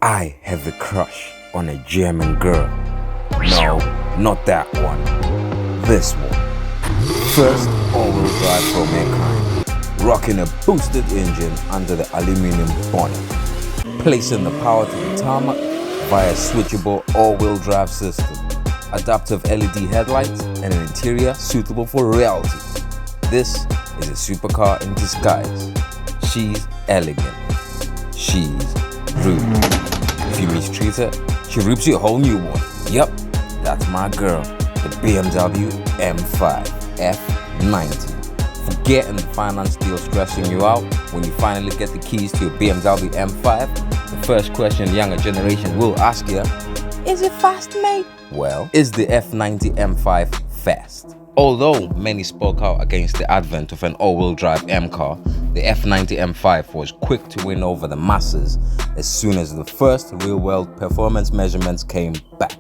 I have a crush on a German girl. No, not that one. This one. First all-wheel drive from mankind, rocking a boosted engine under the aluminum bonnet, placing the power to the tarmac via switchable all-wheel drive system, adaptive LED headlights, and an interior suitable for reality. This is a supercar in disguise. She's elegant. She's rude. If you mistreat her, she rips you a whole new one. Yup, that's my girl, the BMW M5 F90. Forgetting the finance deal stressing you out when you finally get the keys to your BMW M5, the first question younger generation will ask you, is it fast, mate? Well, is the F90 M5 fast? Although many spoke out against the advent of an all-wheel drive M car, the F90 M5 was quick to win over the masses as soon as the first real-world performance measurements came back.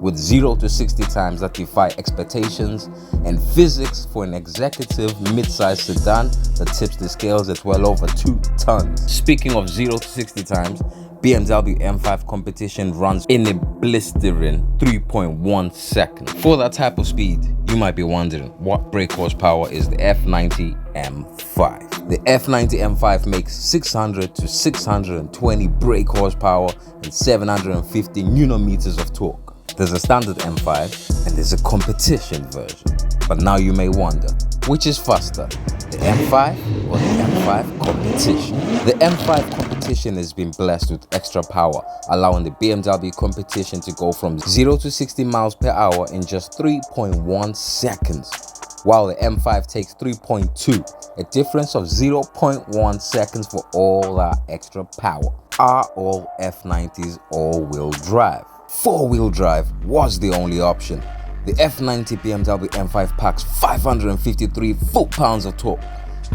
With 0 to 60 times that defy expectations and physics for an executive mid-size sedan that tips the scales at well over 2 tons. Speaking of 0 to 60 times, BMW M5 competition runs in a blistering 3.1 seconds. For that type of speed, you might be wondering what brake horsepower is the F90 M5. The F90 M5 makes 600 to 620 brake horsepower and 750 Nm of torque. There's a standard M5 and there's a competition version. But now you may wonder, which is faster, the M5 or the M5 competition? The M5 competition has been blessed with extra power, allowing the BMW competition to go from 0 to 60 miles per hour in just 3.1 seconds, while the M5 takes 3.2, a difference of 0.1 seconds for all that extra power. Are all F90s all-wheel drive? Four-wheel drive was the only option. The F90 BMW M5 packs 553 foot-pounds of torque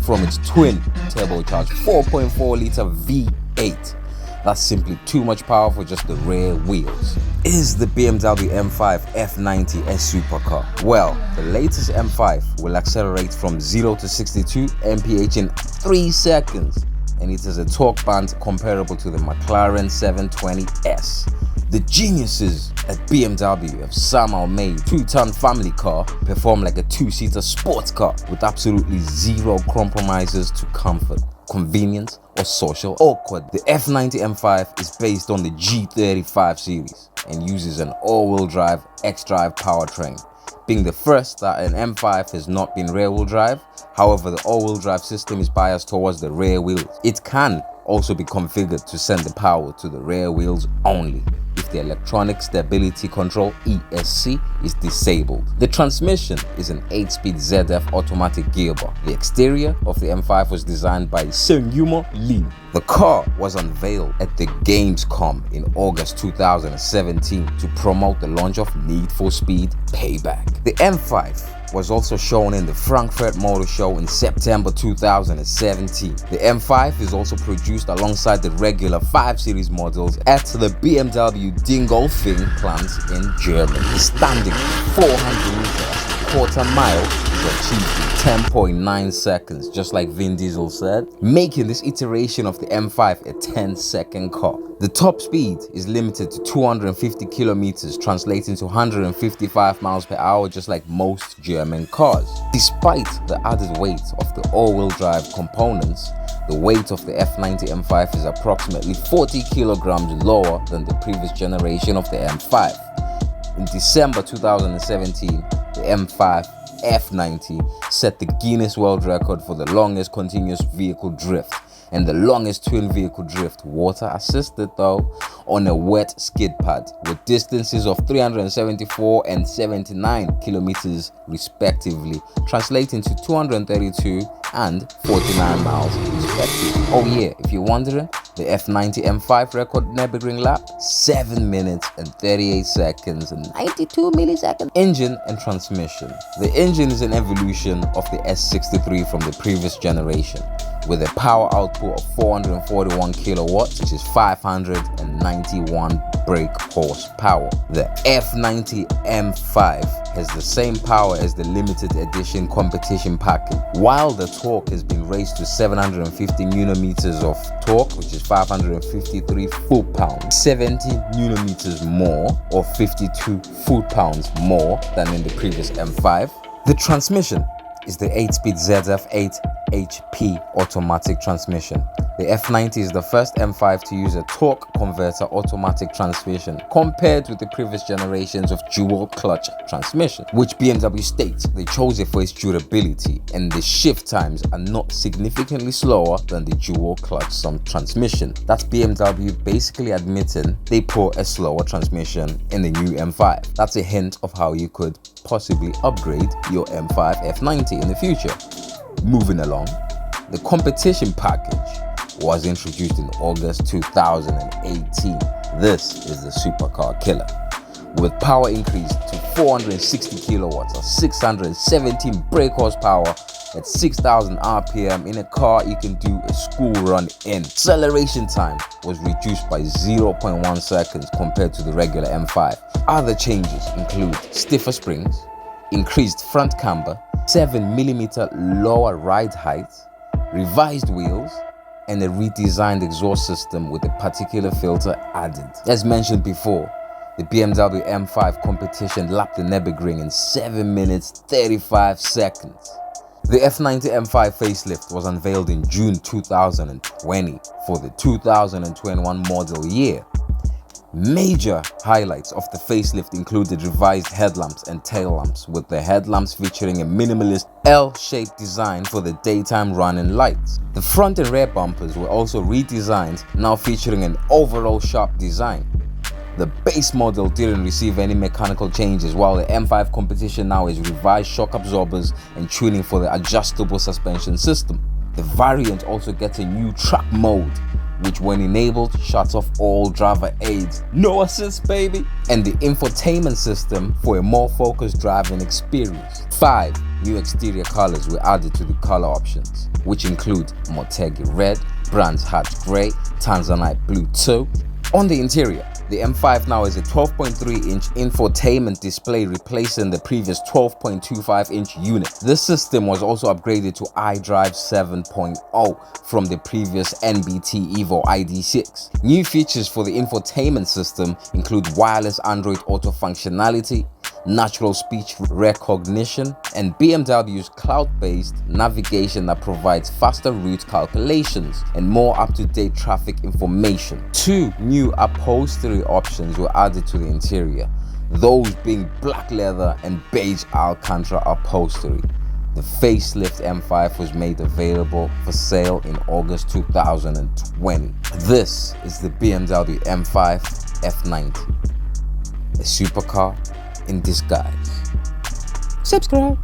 from its twin turbocharged 4.4-litre V8. That's simply too much power for just the rear wheels. Is the BMW M5 F90 a supercar? Well, the latest M5 will accelerate from 0 to 62 mph in 3 seconds, and it has a torque band comparable to the McLaren 720S. The geniuses at BMW have somehow made a 2-ton family car perform like a 2-seater sports car with absolutely zero compromises to comfort, convenience, or social awkward. The F90 M5 is based on the G35 series and uses an all-wheel drive X-Drive powertrain, being the first that an M5 has not been rear-wheel drive. However, the all-wheel drive system is biased towards the rear wheels. It can also be configured to send the power to the rear wheels only if the electronic stability control ESC is disabled. The transmission is an 8-speed ZF automatic gearbox. The exterior of the M5 was designed by Seung-Yumo Lee. The car was unveiled at the Gamescom in August 2017 to promote the launch of Need for Speed Payback. The M5 was also shown in the Frankfurt Motor Show in September 2017. The M5 is also produced alongside the regular 5 Series models at the BMW Dingolfing plant in Germany. The standing 400 meters, quarter mile is achieved in 10.9 seconds, just like Vin Diesel said, making this iteration of the M5 a 10-second car. The top speed is limited to 250 kilometers, translating to 155 miles per hour, just like most German cars. Despite the added weight of the all-wheel drive components, the weight of the F90 M5 is approximately 40 kilograms lower than the previous generation of the M5. In December 2017, the M5 F90 set the Guinness World Record for the longest continuous vehicle drift and the longest twin vehicle drift, water assisted though, on a wet skid pad with distances of 374 and 79 kilometers respectively, translating to 232 and 49 miles respectively. Oh yeah, if you're wondering, the F90 M5 record Nürburgring lap 7 minutes and 38 seconds and 92 milliseconds. Engine and transmission. The engine is an evolution of the S63 from the previous generation, with a power output of 441 kilowatts, which is 591 brake horsepower. The F90 M5 has the same power as the limited edition competition package. While the torque has been raised to 750 newton-meters of torque, which is 553 foot-pounds, 70 newton-meters more or 52 foot-pounds more than in the previous M5. The transmission is the 8-speed ZF8 HP automatic transmission. The F90 is the first M5 to use a torque converter automatic transmission compared with the previous generations of dual clutch transmission, which BMW states they chose it for its durability and the shift times are not significantly slower than the dual clutch transmission. That's BMW basically admitting they put a slower transmission in the new M5. That's a hint of how you could possibly upgrade your M5 F90 in the future. Moving along, the competition package was introduced in August 2018. This is the supercar killer. With power increased to 460 kilowatts or 617 brake horsepower at 6,000 RPM in a car you can do a school run in. Acceleration time was reduced by 0.1 seconds compared to the regular M5. Other changes include stiffer springs, increased front camber, 7mm lower ride height, revised wheels, and a redesigned exhaust system with a particular filter added. As mentioned before, the BMW M5 competition lapped the Nürburgring in 7 minutes 35 seconds. The F90 M5 facelift was unveiled in June 2020 for the 2021 model year. Major highlights of the facelift included revised headlamps and tail lamps, with the headlamps featuring a minimalist L-shaped design for the daytime running lights. The front and rear bumpers were also redesigned, now featuring an overall sharp design. The base model didn't receive any mechanical changes, while the M5 competition now has revised shock absorbers and tuning for the adjustable suspension system. The variant also gets a new track mode, which when enabled shuts off all driver aids. No assist, baby! And the infotainment system for a more focused driving experience. 5 new exterior colors were added to the color options, which include Motegi Red, Brands Hatch Grey, Tanzanite Blue 2. On the interior, the M5 now has a 12.3-inch infotainment display, replacing the previous 12.25-inch unit. This system was also upgraded to iDrive 7.0 from the previous NBT Evo ID6. New features for the infotainment system include wireless Android Auto functionality, natural speech recognition, and BMW's cloud-based navigation that provides faster route calculations and more up-to-date traffic information. 2 new upholstery options were added to the interior, those being black leather and beige Alcantara upholstery. The facelift M5 was made available for sale in August 2020. This is the BMW M5 F90, a supercar in disguise. Subscribe.